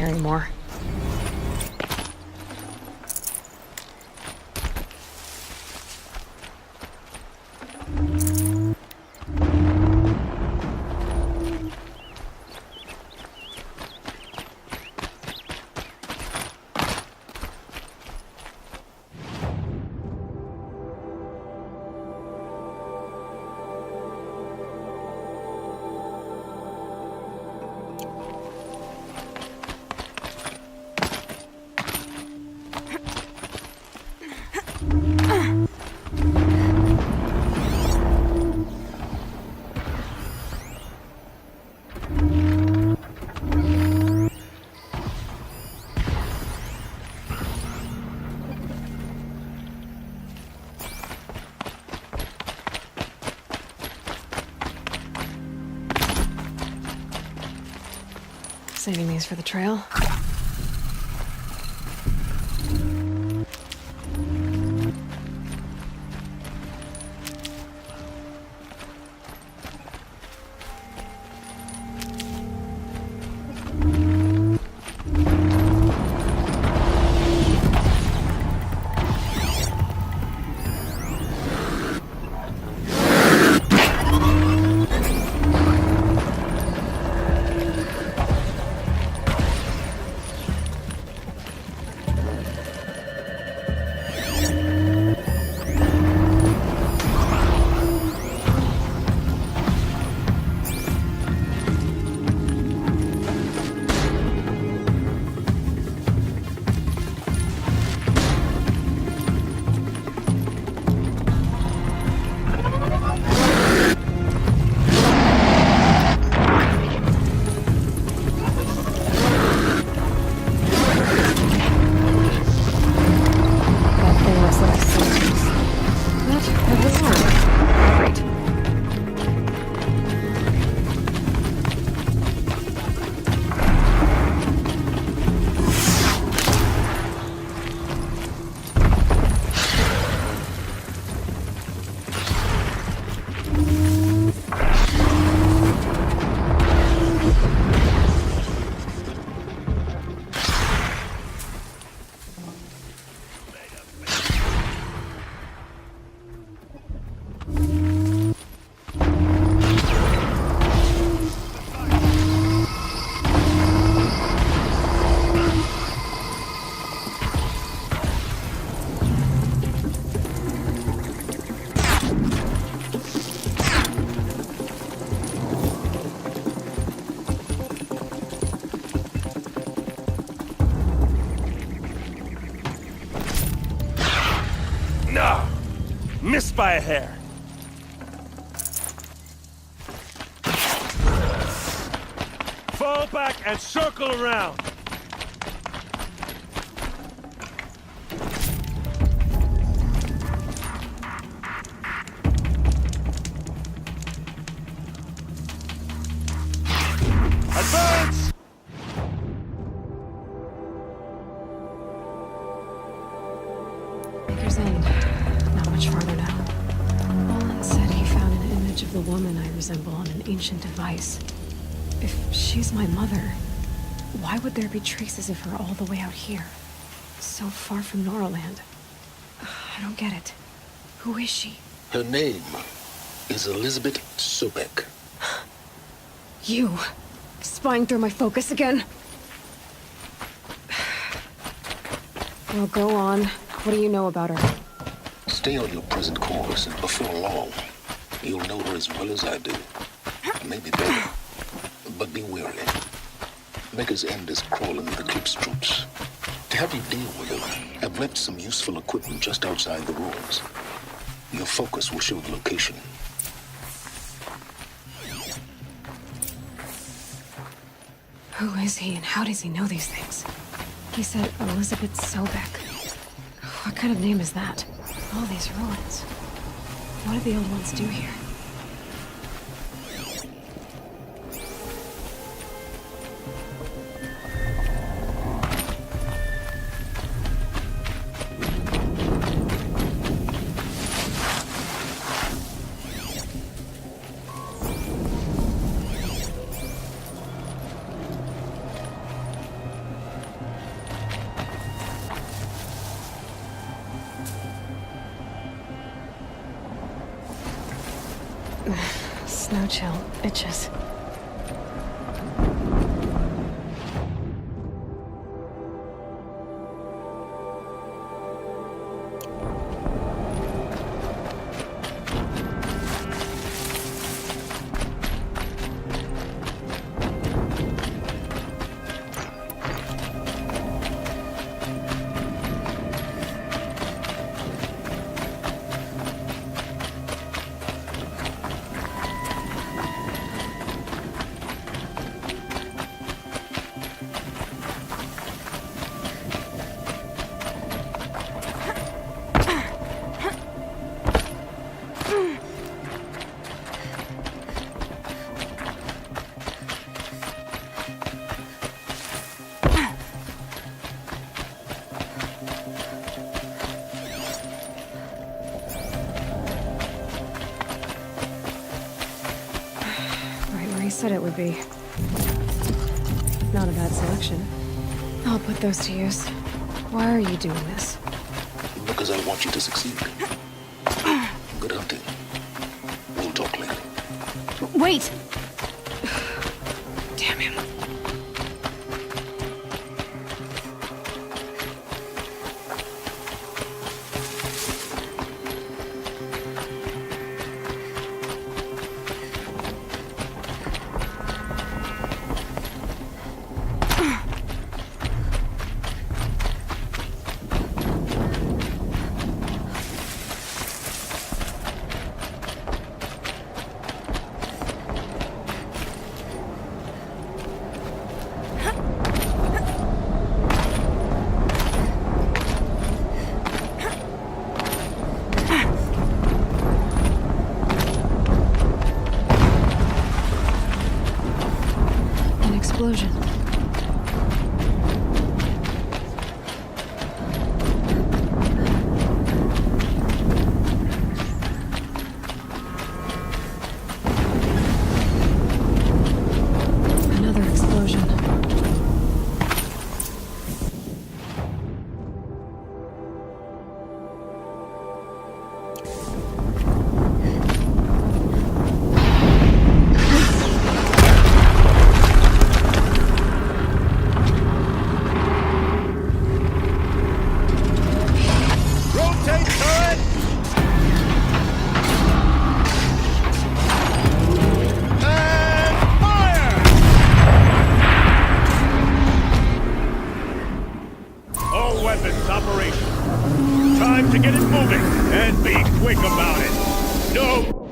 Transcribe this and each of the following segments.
carry more. Saving these for the trail. Missed by a hair. Fall back and circle around. Advance! Baker's End. Not much farther now. Olin said he found an image of the woman I resemble on an ancient device. If she's my mother, why would there be traces of her all the way out here? So far from Noraland. I don't get it. Who is she? Her name is Elizabeth Sobek. You! Spying through my focus again? Well, go on. What do you know about her? Stay on your present course, and before long, you'll know her as well as I do. Maybe better. But be wary. Baker's End is crawling with Eclipse troops. To help you deal with them, I've left some useful equipment just outside the ruins. Your focus will show the location. Who is he and how does he know these things? He said Elizabeth Sobek. What kind of name is that? All these ruins. What did the old ones do here? Snow chill. Itches. Said it would be. Not a bad selection. I'll put those to use. Why are you doing this? Because I want you to succeed. Good hunting. We'll talk later. Wait! Damn him. Explosion. Another explosion. Time to get it moving, and be quick about it. No!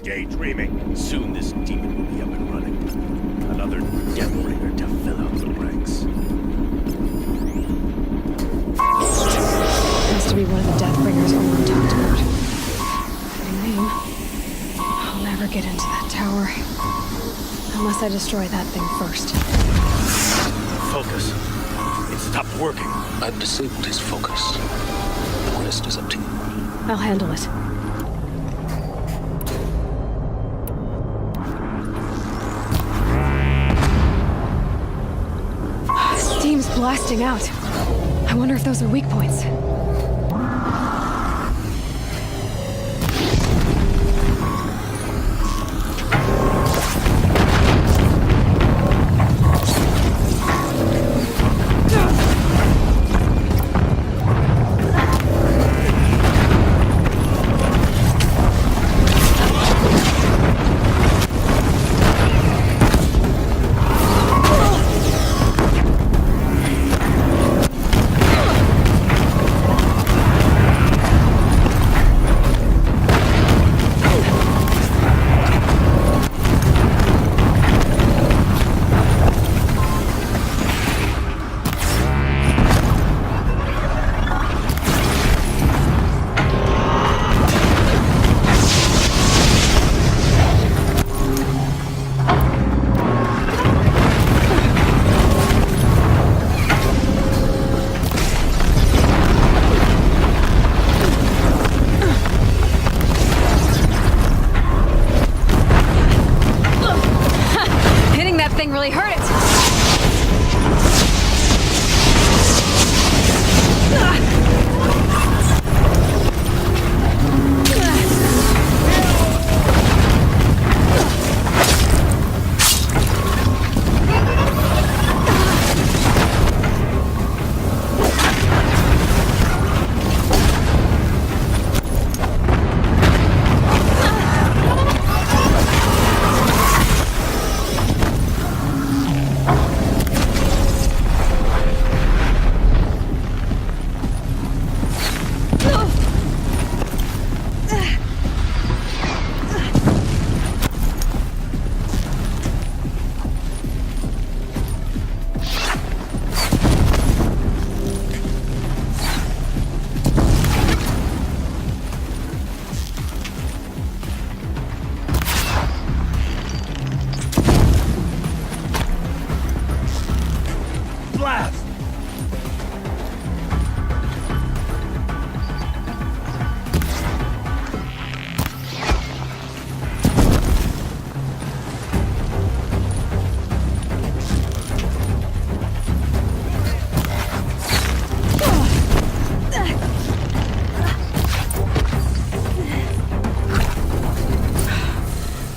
Daydreaming. Soon this demon will be up and running. Another Deathbringer to fill out the ranks. Has to be one of the Deathbringers Orm talked about. Pretty name. I'll never get into that tower. Unless I destroy that thing first. Focus. It stopped working. I've disabled his focus. The rest is up to you. I'll handle it. Steam's blasting out. I wonder if those are weak points.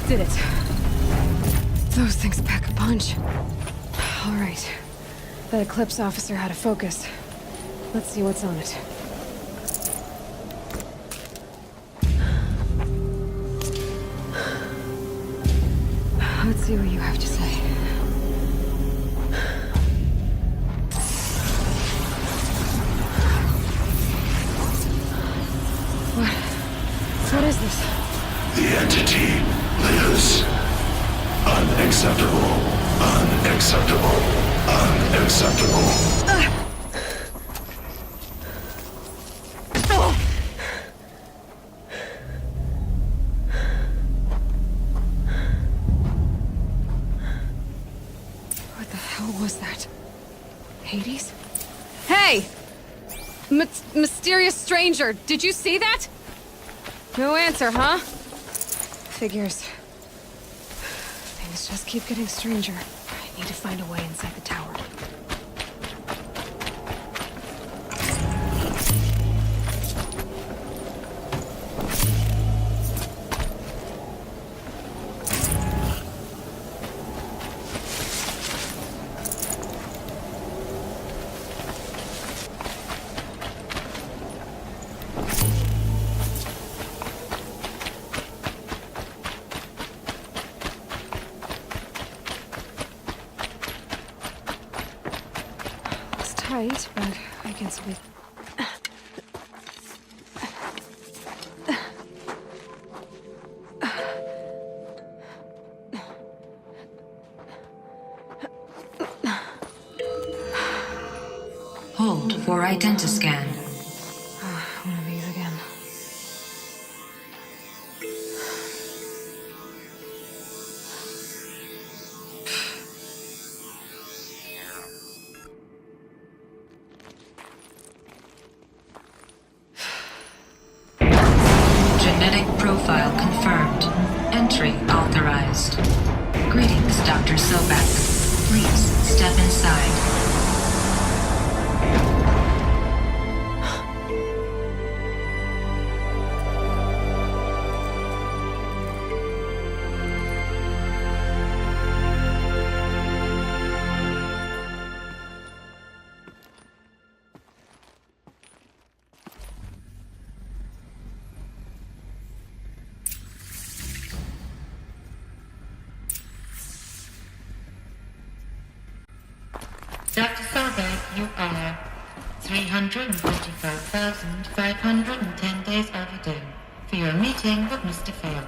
Did it. Those things pack a punch. All right. That Eclipse officer had a focus. Let's see what's on it. Let's see what you have to say. What is this? The entity lives. Unacceptable. Unacceptable. Unacceptable. What the hell was that? Hades? Hey! Mysterious stranger, did you see that? No answer, huh? Figures. Things just keep getting stranger. I need to find a way inside the tower. Tight, but I can squeeze. Hold for identiscan. One of these again. Genetic profile confirmed. Entry authorized. Greetings, Dr. Sobek. Please step inside. Dr. Sobek, you are 355,510 days overdue for your meeting with Mr. Fallon.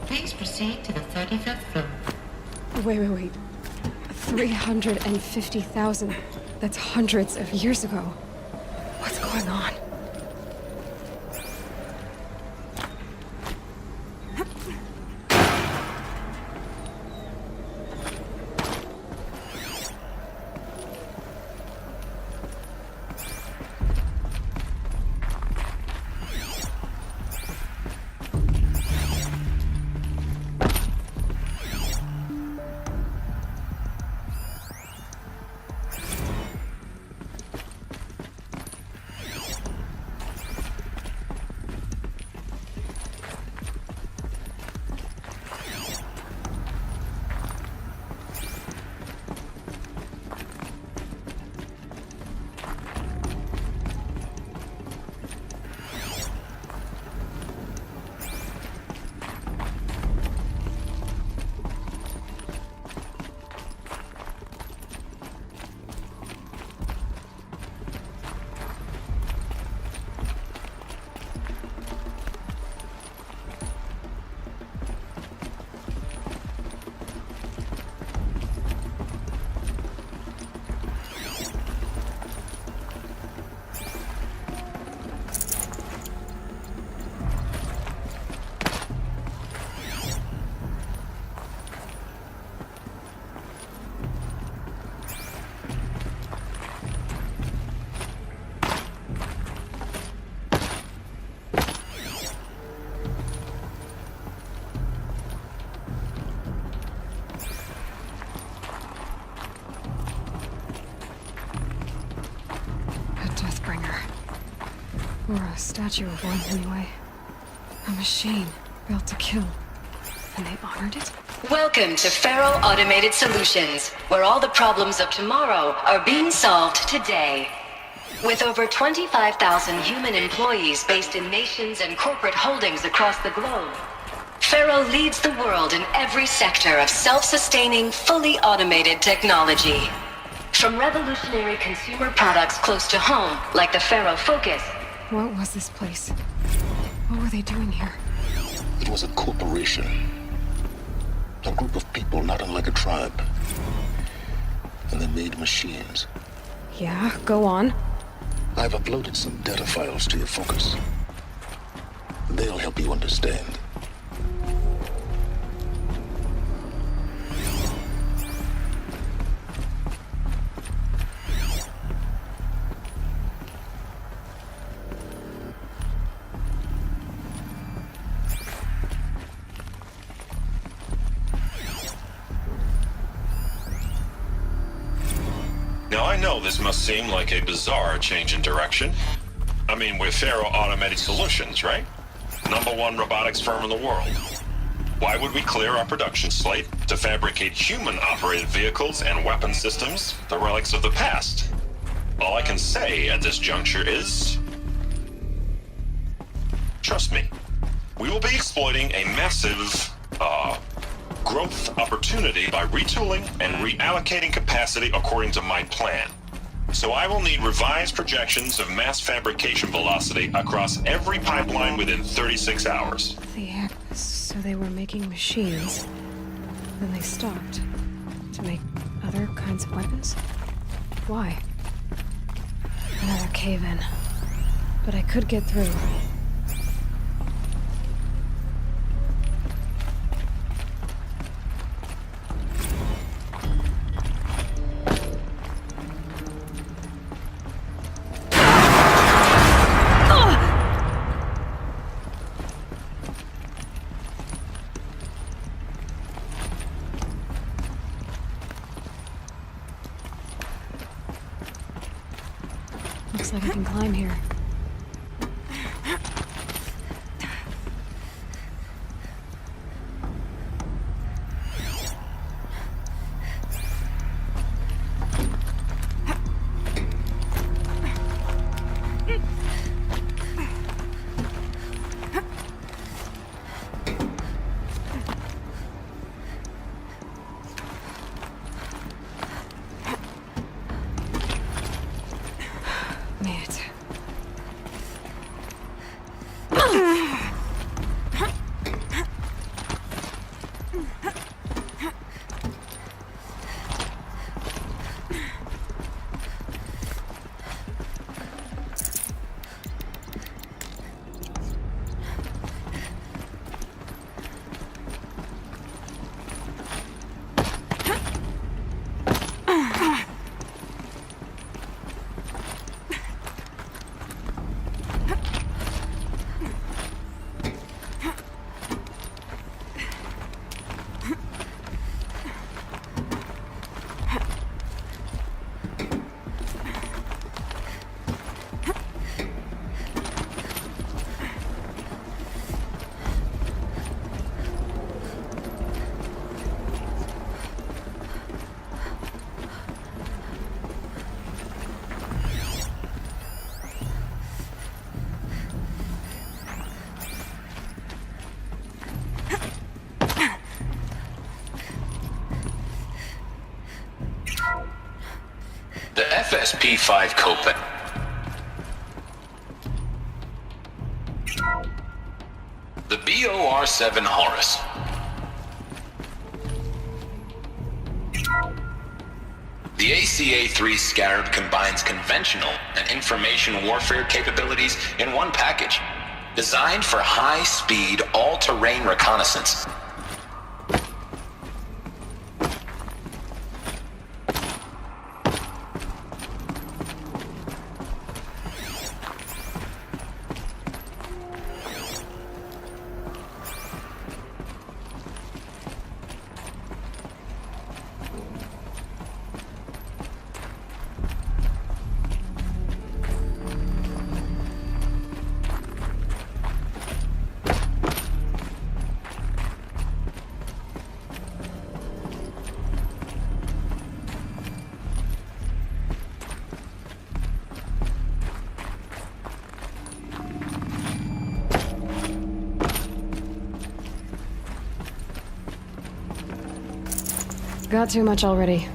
Please proceed to the 35th floor. Wait. 350,000. That's hundreds of years ago. What's going on? Or a statue of one, anyway. A machine, built to kill. And they honored it? Welcome to Faro Automated Solutions, where all the problems of tomorrow are being solved today. With over 25,000 human employees based in nations and corporate holdings across the globe, Faro leads the world in every sector of self-sustaining, fully automated technology. From revolutionary consumer products close to home, like the Faro Focus. What was this place? What were they doing here? It was a corporation. A group of people not unlike a tribe. And they made machines. Yeah, go on. I've uploaded some data files to your Focus. They'll help you understand. Now, I know this must seem like a bizarre change in direction. I mean, we're Faro Automated Solutions, right? #1 robotics firm in the world. Why would we clear our production slate to fabricate human-operated vehicles and weapon systems, the relics of the past? All I can say at this juncture is... trust me. We will be exploiting a massive, growth opportunity by retooling and reallocating capacity according to my plan. So I will need revised projections of mass fabrication velocity across every pipeline within 36 hours. So they were making machines. Then they stopped. To make other kinds of weapons? Why? Another cave-in. But I could get through. Looks like I can climb here. Made it. The FSP-5 Copen. The BOR-7 Horus. The ACA-3 Scarab combines conventional and information warfare capabilities in one package, designed for high-speed, all-terrain reconnaissance. got too much already.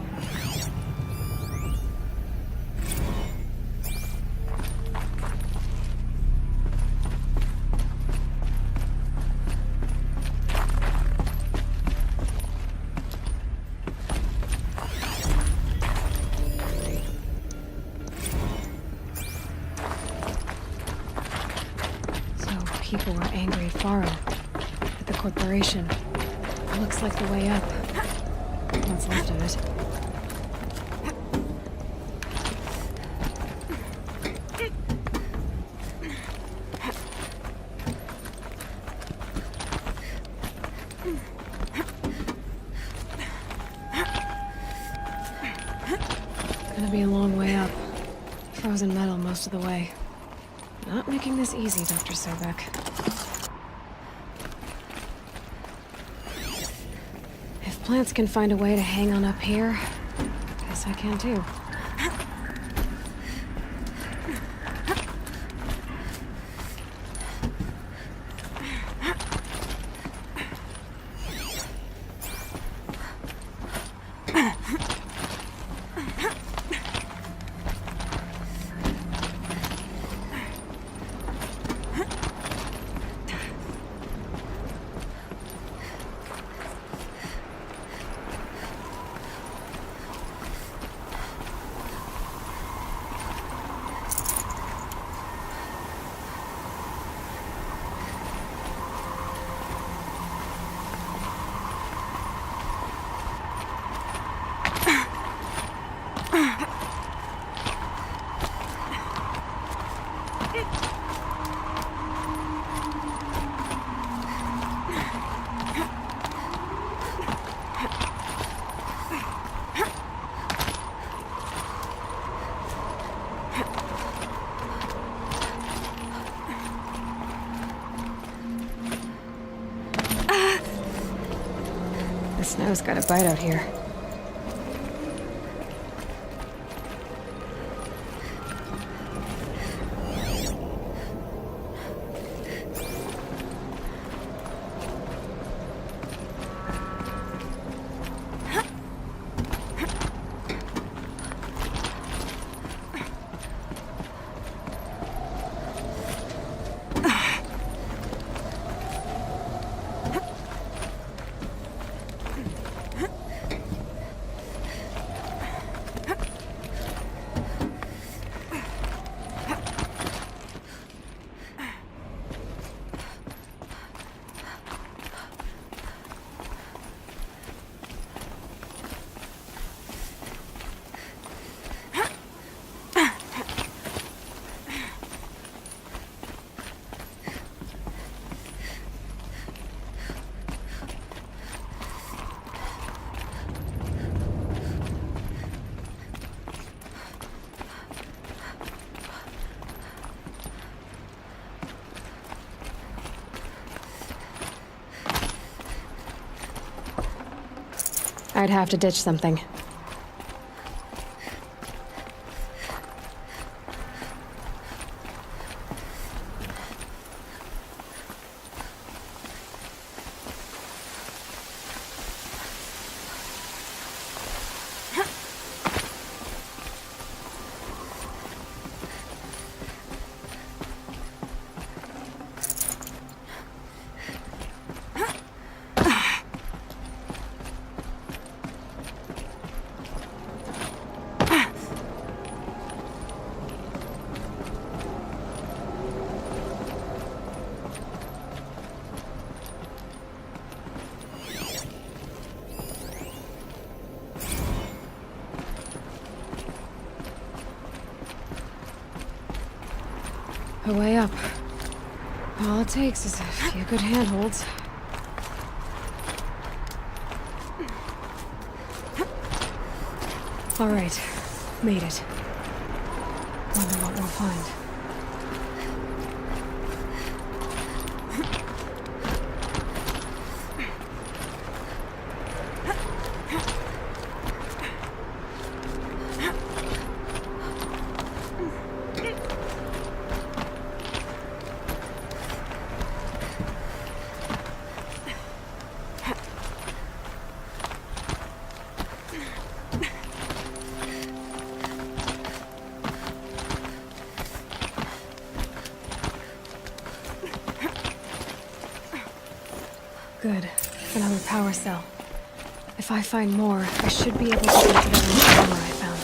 People were angry at Faro, at the corporation. Looks like the way up. What's left of it. Gonna be a long way up. Frozen metal most of the way. Not making this easy, Dr. Sobek. If plants can find a way to hang on up here, guess I can too. The snow's got a bite out here. I'd have to ditch something. A way up. All it takes is a few good handholds. All right, made it. Wonder what we'll find. Good. Another power cell. If I find more, I should be able to get to that armor I found.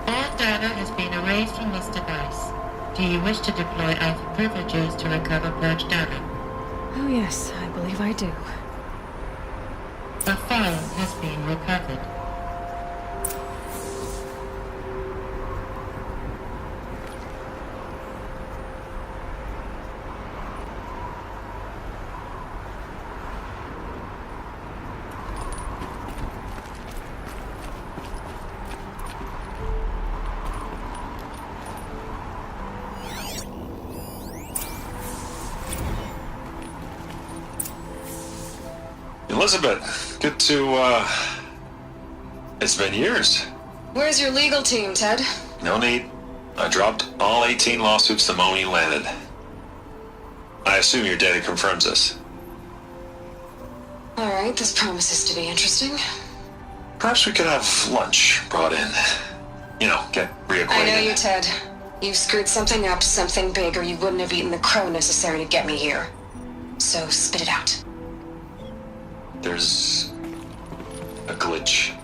All data has been erased from this device. Do you wish to deploy Alpha privileges to recover purged data? Oh yes, I believe I do. A file has been recovered. Elizabeth, good to, it's been years. Where's your legal team, Ted? No need. I dropped all 18 lawsuits the moment you landed. I assume your data confirms this. Alright, this promises to be interesting. Perhaps we could have lunch brought in. You know, get reacquainted. I know you, Ted. You screwed something up, something big, or you wouldn't have eaten the crow necessary to get me here. So spit it out. There's a glitch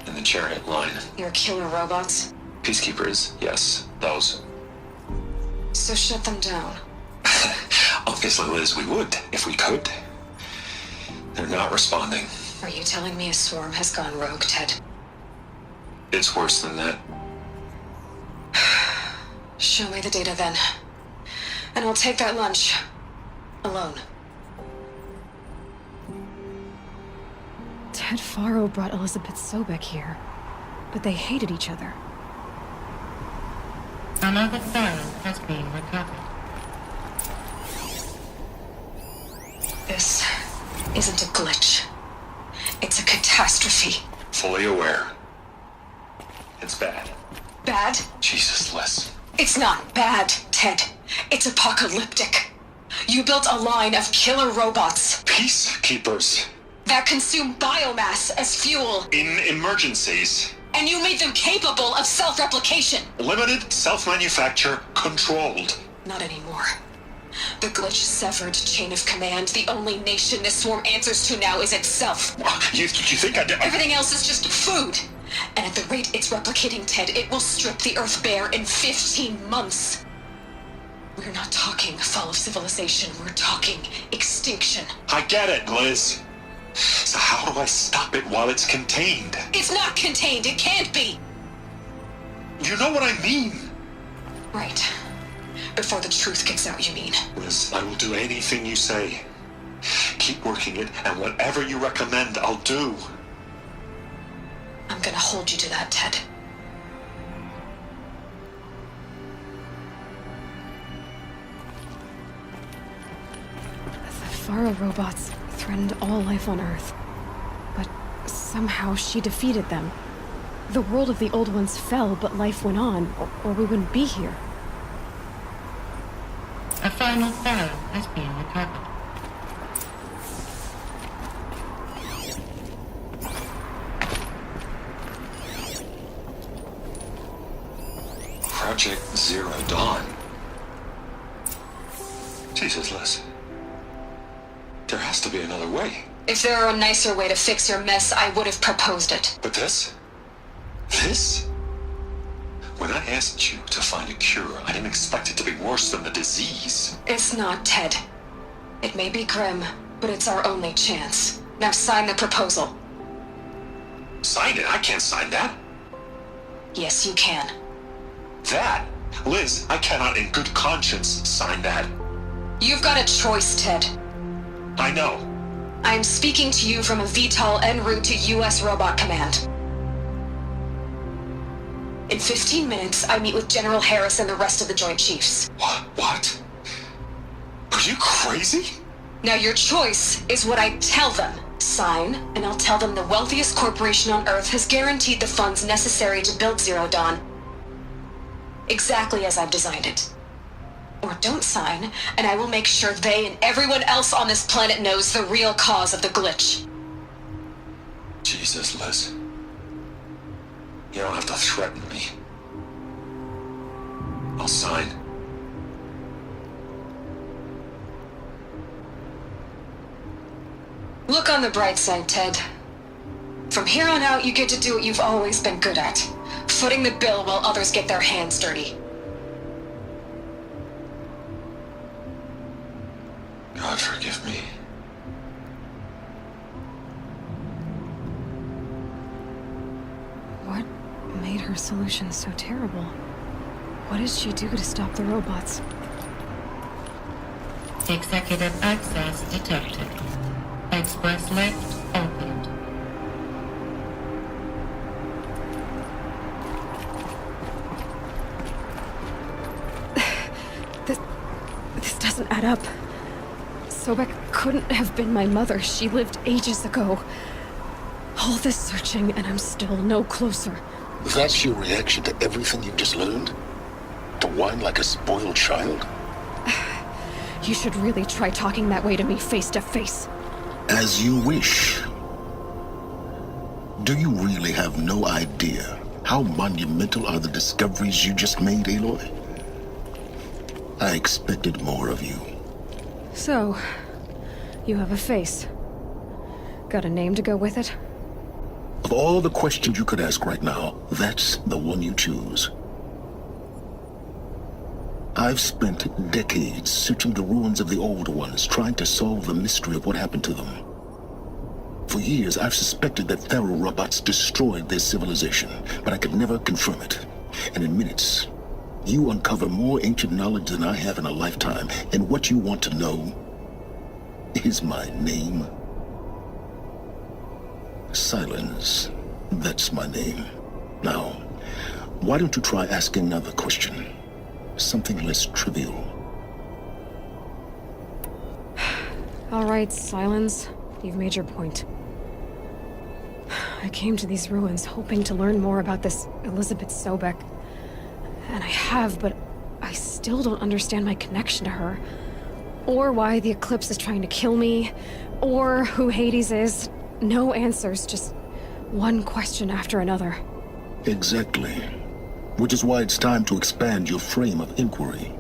in the chariot line. Your killer robots? Peacekeepers, yes, those. So shut them down. Obviously, Liz, we would, if we could. They're not responding. Are you telling me a swarm has gone rogue, Ted? It's worse than that. Show me the data then. And I'll take that lunch. Alone. Ted Faro brought Elizabeth Sobek here, but they hated each other. Another file has been recovered. This isn't a glitch. It's a catastrophe. Fully aware. It's bad. Bad? Jesus, Liz. It's not bad, Ted. It's apocalyptic. You built a line of killer robots Peacekeepers. that consume biomass as fuel, In emergencies. and you made them capable of self-replication. Limited, self-manufacture, controlled. Not anymore. The glitch severed chain of command. The only nation this swarm answers to now is itself. You think I did? Everything else is just food. And at the rate it's replicating, Ted, it will strip the Earth bare in 15 months. We're not talking fall of civilization. We're talking extinction. I get it, Liz. So how do I stop it while it's contained? It's not contained. It can't be. You know what I mean. Right. Before the truth gets out, you mean? Liz, I will do anything you say. Keep working it, and whatever you recommend, I'll do. I'm gonna hold you to that, Ted. The Faro robots threatened all life on Earth. But somehow she defeated them. The world of the old ones fell, but life went on, or we wouldn't be here. A final file has been recovered. Project Zero Dawn. Jesus, Liz. There has to be another way. If there were a nicer way to fix your mess, I would have proposed it. But this? This? When I asked you to find a cure, I didn't expect it to be worse than the disease. It's not, Ted. It may be grim, but it's our only chance. Now sign the proposal. Sign it? I can't sign that. Yes, you can. That? Liz, I cannot in good conscience sign that. You've got a choice, Ted. I know. I am speaking to you from a VTOL en route to U.S. Robot Command. In 15 minutes, I meet with General Harris and the rest of the Joint Chiefs. What? Are you crazy? Now your choice is what I tell them. Sign, and I'll tell them the wealthiest corporation on Earth has guaranteed the funds necessary to build Zero Dawn. exactly as I've designed it. Or don't sign, and I will make sure they and everyone else on this planet knows the real cause of the glitch. Jesus, Liz. You don't have to threaten me. I'll sign. Look on the bright side, Ted. From here on out, you get to do what you've always been good at. Footing the bill while others get their hands dirty. God forgive me. What made her solution so terrible? What did she do to stop the robots? Executive access detected. Express lift opened. This doesn't add up. Sobek couldn't have been my mother. She lived ages ago. All this searching, and I'm still no closer. That's your reaction to everything you've just learned? To whine like a spoiled child? You should really try talking that way to me face to face. As you wish. Do you really have no idea how monumental are the discoveries you just made, Aloy? I expected more of you. So, you have a face. Got a name to go with it? Of all the questions you could ask right now, that's the one you choose. I've spent decades searching the ruins of the old ones, trying to solve the mystery of what happened to them. For years, I've suspected that Faro robots destroyed their civilization, but I could never confirm it. And in minutes, you uncover more ancient knowledge than I have in a lifetime, and what you want to know is my name. Silence. That's my name. Now, why don't you try asking another question? Something less trivial. All right, Silence. You've made your point. I came to these ruins hoping to learn more about this Elizabeth Sobek. And I have, but I still don't understand my connection to her. Or why the Eclipse is trying to kill me. Or who Hades is. No answers, just one question after another. Exactly. Which is why it's time to expand your frame of inquiry.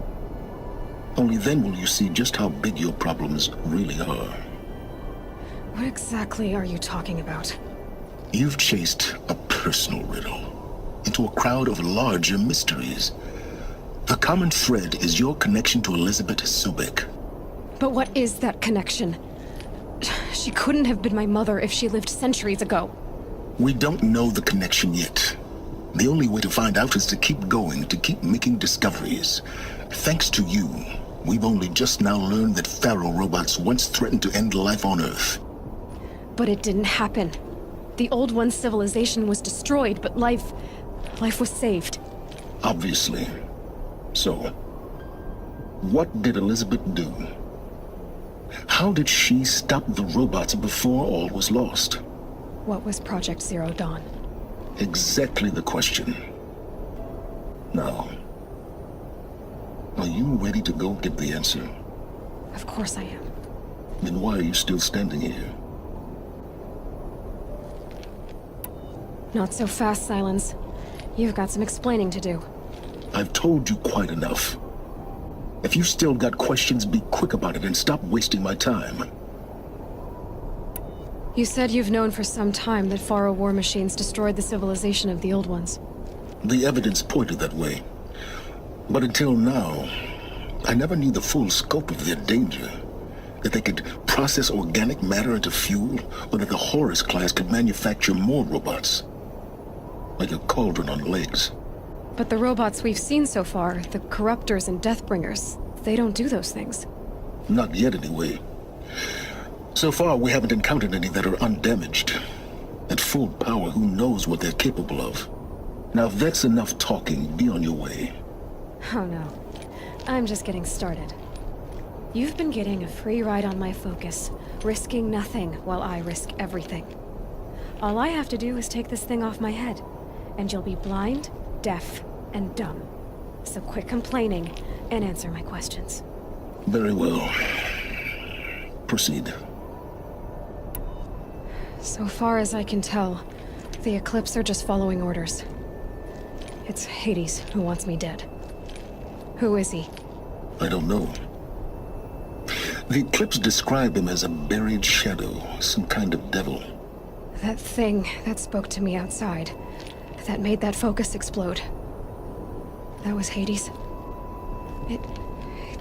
Only then will you see just how big your problems really are. What exactly are you talking about? You've chased a personal riddle into a crowd of larger mysteries. The common thread is your connection to Elizabeth Sobek. But what is that connection? She couldn't have been my mother if she lived centuries ago. We don't know the connection yet. The only way to find out is to keep going, to keep making discoveries. Thanks to you, we've only just now learned that Faro robots once threatened to end life on Earth. But it didn't happen. The Old One's civilization was destroyed, but life was saved. Obviously. So, what did Elizabeth do? How did she stop the robots before all was lost? What was Project Zero Dawn? Exactly the question. Now, are you ready to go get the answer? Of course I am. Then why are you still standing here? Not so fast, Silence. You've got some explaining to do. I've told you quite enough. If you've still got questions, be quick about it and stop wasting my time. You said you've known for some time that Faro war machines destroyed the civilization of the Old Ones. The evidence pointed that way. But until now, I never knew the full scope of their danger. That they could process organic matter into fuel, or that the Horus class could manufacture more robots. Like a cauldron on legs. But the robots we've seen so far, the Corruptors and Deathbringers, they don't do those things. Not yet, anyway. So far, we haven't encountered any that are undamaged. At full power, who knows what they're capable of? Now, if that's enough talking, be on your way. Oh no. I'm just getting started. You've been getting a free ride on my focus, risking nothing while I risk everything. All I have to do is take this thing off my head, and you'll be blind, deaf, and dumb. So quit complaining and answer my questions. Very well. Proceed. So far as I can tell, the Eclipse are just following orders. It's Hades who wants me dead. Who is he? I don't know. The Eclipse describe him as a buried shadow, some kind of devil. That thing that spoke to me outside, that made that focus explode. That was Hades. It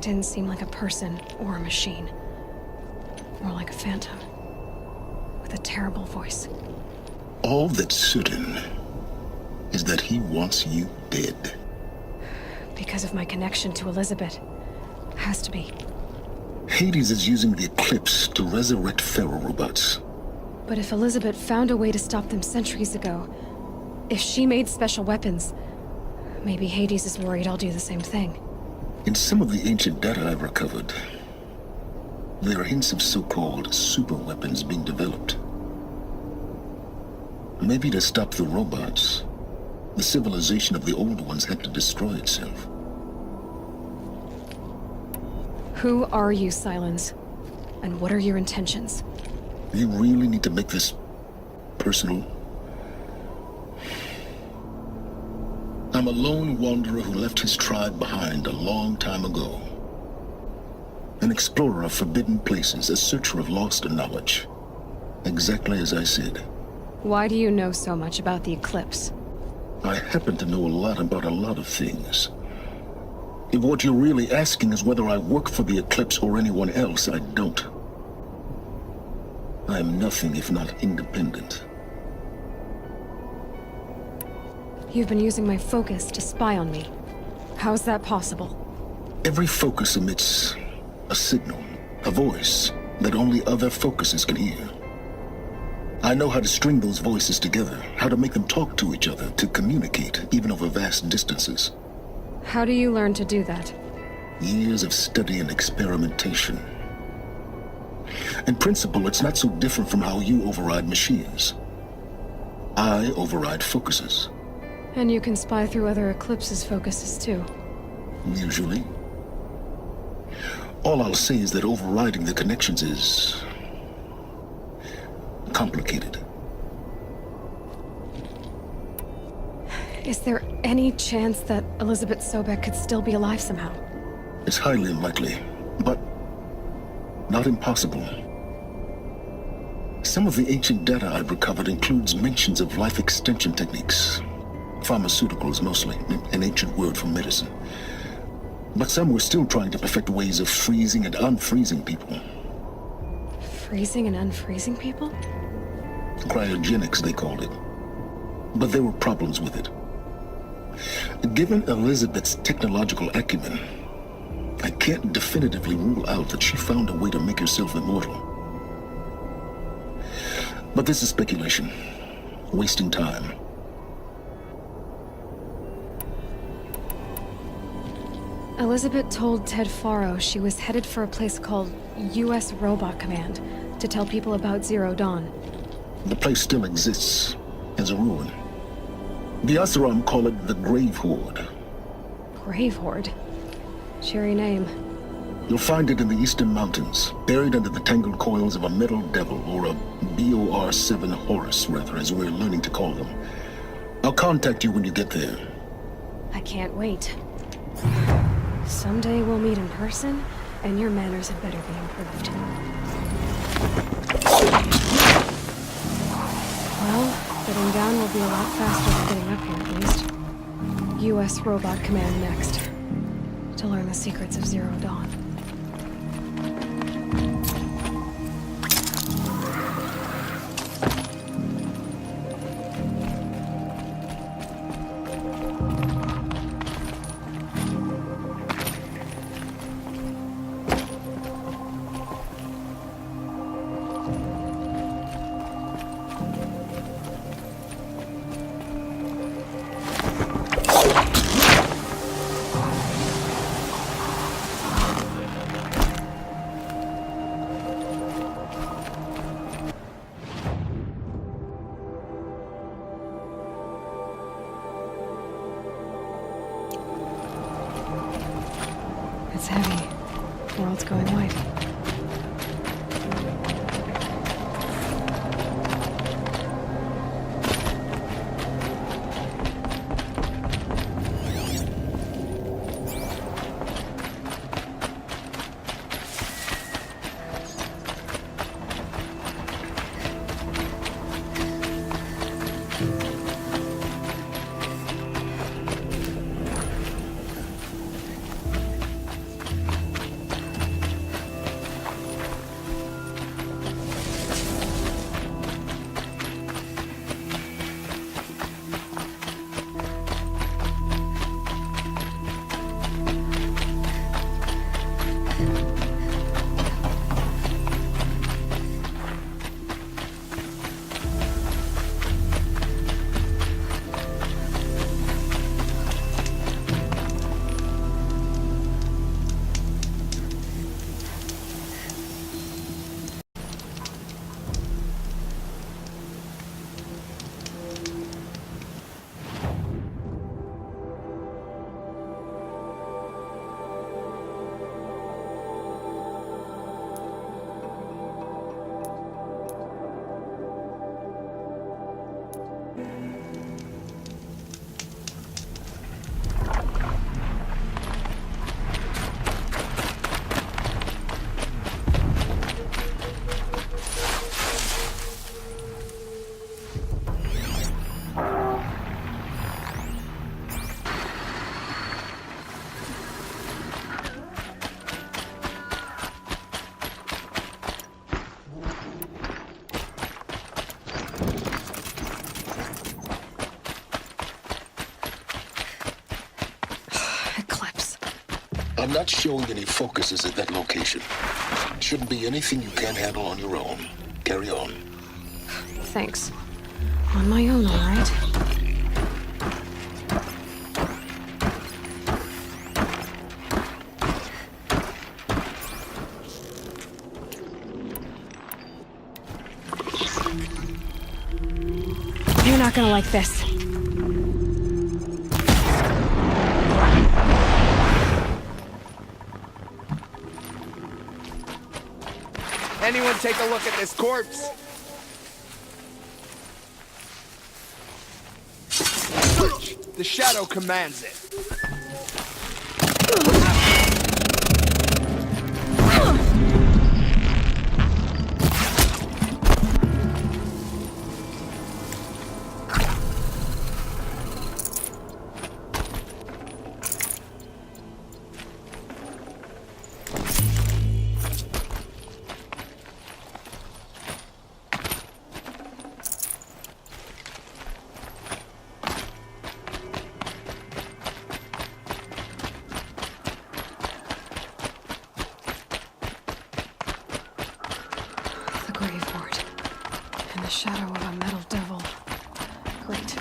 didn't seem like a person or a machine. More like a phantom. With a terrible voice. All that's certain is that he wants you dead. Because of my connection to Elizabeth. Has to be. Hades is using the Eclipse to resurrect ferrorobots. But if Elizabeth found a way to stop them centuries ago, if she made special weapons, maybe Hades is worried I'll do the same thing. In some of the ancient data I've recovered, there are hints of so-called super weapons being developed. Maybe to stop the robots, the civilization of the old ones had to destroy itself. Who are you, Silence? And what are your intentions? You really need to make this personal? I'm a lone wanderer who left his tribe behind a long time ago. An explorer of forbidden places, a searcher of lost knowledge. Exactly as I said. Why do you know so much about the Eclipse? I happen to know a lot about a lot of things. If what you're really asking is whether I work for the Eclipse or anyone else, I don't. I am nothing if not independent. You've been using my focus to spy on me. How's that possible? Every focus emits a signal, a voice that only other focuses can hear. I know how to string those voices together, how to make them talk to each other, to communicate, even over vast distances. How do you learn to do that? Years of study and experimentation. In principle, it's not so different from how you override machines. I override focuses. And you can spy through other Eclipse's focuses too. Usually. All I'll say is that overriding the connections is complicated. Is there any chance that Elizabeth Sobek could still be alive somehow? It's highly unlikely, but not impossible. Some of the ancient data I've recovered includes mentions of life extension techniques. Pharmaceuticals mostly, an ancient word for medicine. But some were still trying to perfect ways of freezing and unfreezing people. Freezing and unfreezing people? Cryogenics, they called it. But there were problems with it. Given Elizabeth's technological acumen, I can't definitively rule out that she found a way to make herself immortal. But this is speculation. Wasting time. Elizabeth told Ted Faro she was headed for a place called U.S. Robot Command to tell people about Zero Dawn. The place still exists as a ruin. The Oseram call it the Grave Horde. Grave Horde? Cheery name. You'll find it in the Eastern Mountains, buried under the tangled coils of a metal devil, or a BOR-7 Horus, rather, as we're learning to call them. I'll contact you when you get there. I can't wait. Someday we'll meet in person, and your manners had better be improved. Well, getting down will be a lot faster than getting up here, at least. U.S. Robot Command next. To learn the secrets of Zero Dawn. It's heavy. The world's going white. I'm not showing any focuses at that location. Shouldn't be anything you can't handle on your own. Carry on. Thanks. On my own, all right? You're not gonna like this. Anyone take a look at this corpse? Switch! The shadow commands it. Graveboard. In the shadow of a metal devil. Great.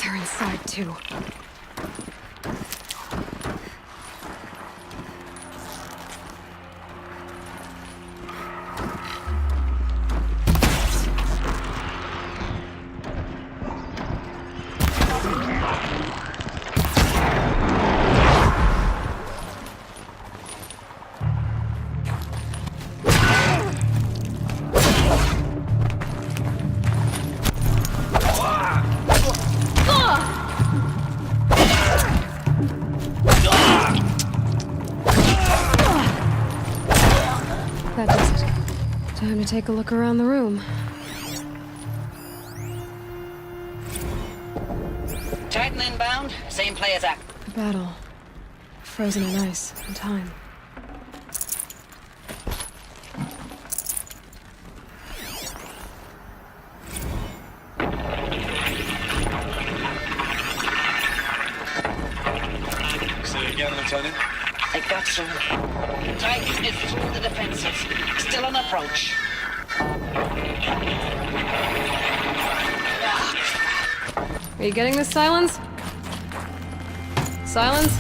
They're inside, too. That does it. Time to take a look around the room. Titan inbound, same play as act. A battle. Frozen in ice and time. Say again, Lieutenant. I got some. Titan is through the defenses. Still on approach. Are you getting this, Silence? Silence?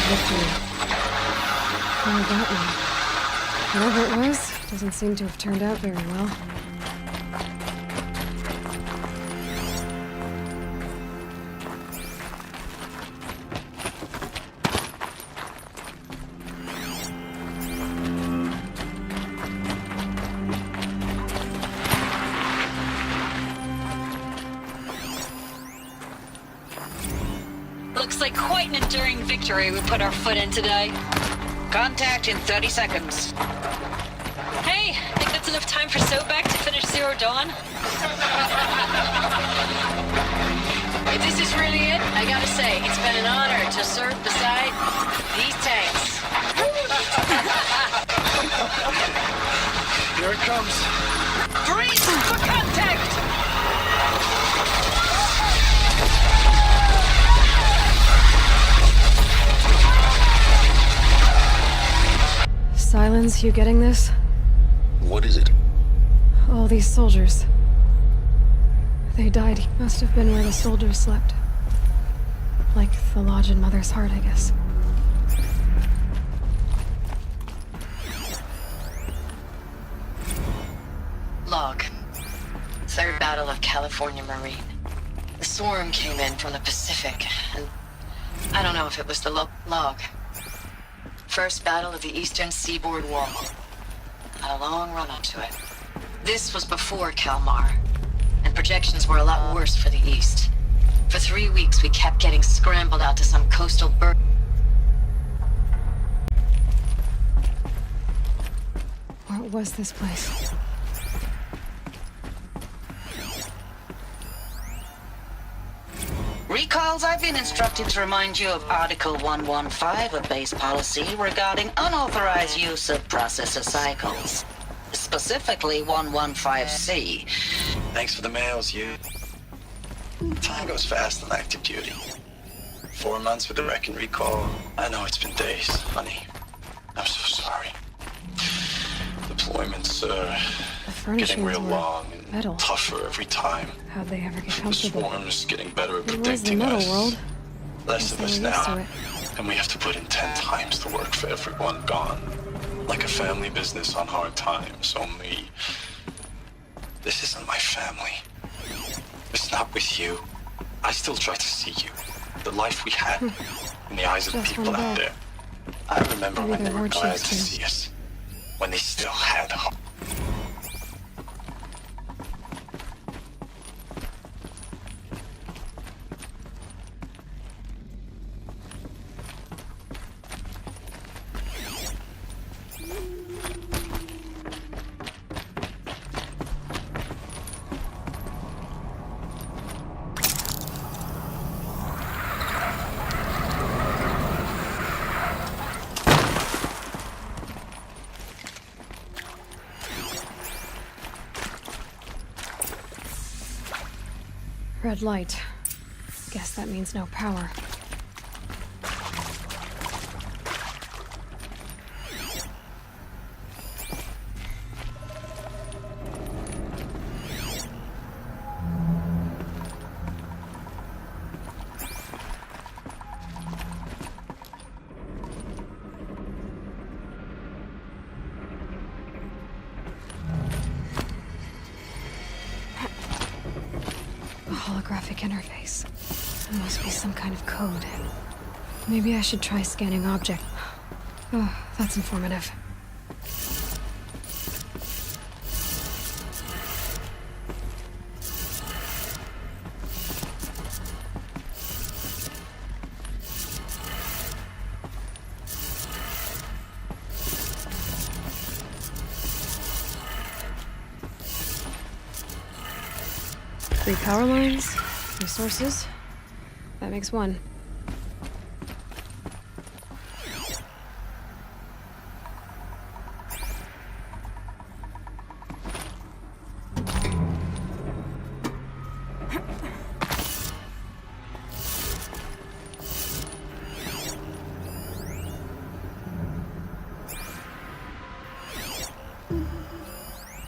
victory. What about me? Whatever it was, doesn't seem to have turned out very well. Looks like quite an enduring victory we put our foot in today. Contact in 30 seconds. Hey, think that's enough time for Sobek to finish Zero Dawn? If this is really it, I gotta say, it's been an honor to serve beside these tanks. Here it comes. Freeze for contact! Silence, you getting this? What is it? All these soldiers. They died. Must have been where the soldiers slept. Like the lodge in Mother's Heart, I guess. Log. Third Battle of California Marine. The swarm came in from the Pacific, and I don't know if it was the log. First battle of the Eastern Seaboard Wall. Had a long run up to it. This was before Kalmar, and projections were a lot worse for the East. For 3 weeks, we kept getting scrambled out to some coastal What was this place? Recalls, I've been instructed to remind you of Article 115 of base policy regarding unauthorized use of processor cycles. Specifically 115C. Thanks for the mails, you. Time goes fast on active duty. 4 months with the wreck and recall. I know it's been days, honey. I'm so sorry. Deployments are getting real long and metal. tougher every time. How'd they ever get The comfortable? swarm's getting better at It was the predicting metal us. world. Less of us Guess they were used to now. it. And we have to put in 10 times the work for everyone gone. Like a family business on hard times, only... This isn't my family. It's not with you. I still try to see you. The life we had in the eyes of Just people one out day. there. I remember Maybe when they there were were glad to chiefs, see us. When they still had hope. Red light. Guess that means no power. Holographic interface. There must be some kind of code. Maybe I should try scanning object. Oh, that's informative. Three power lines, resources. That makes one.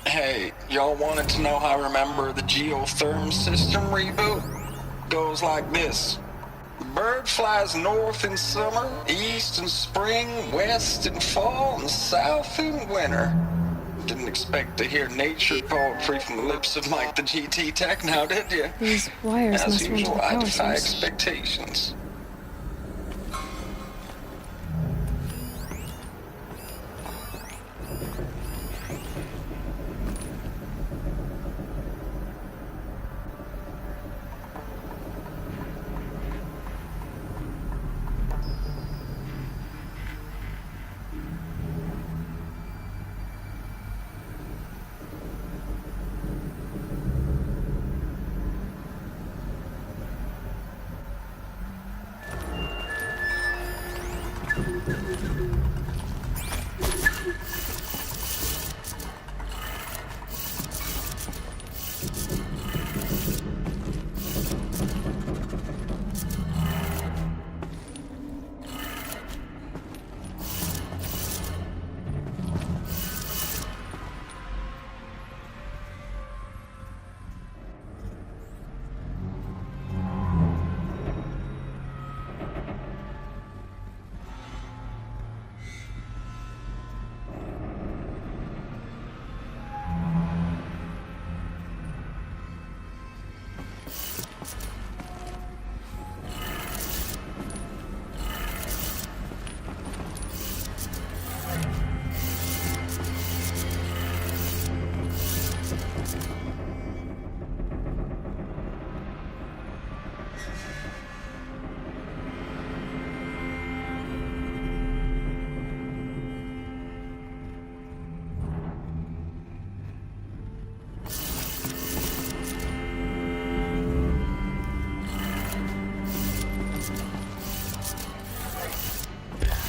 Hey, y'all wanted to know how I remember the geotherm system reboot? Goes like this. The bird flies north in summer, east in spring, west in fall, and south in winter. Didn't expect to hear nature poetry from the lips of Mike the GT Tech now, did you? These wires As must run to usual, the I power defy source. expectations.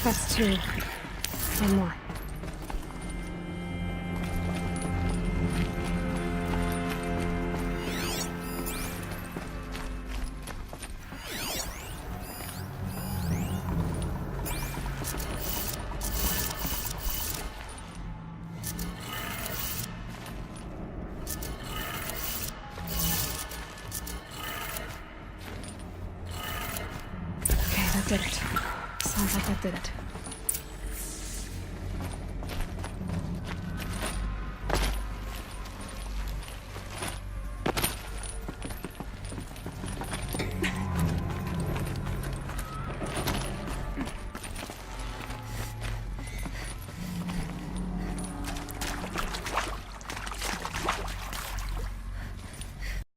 That's two. One more. Okay, that did it. Sounds like that did it.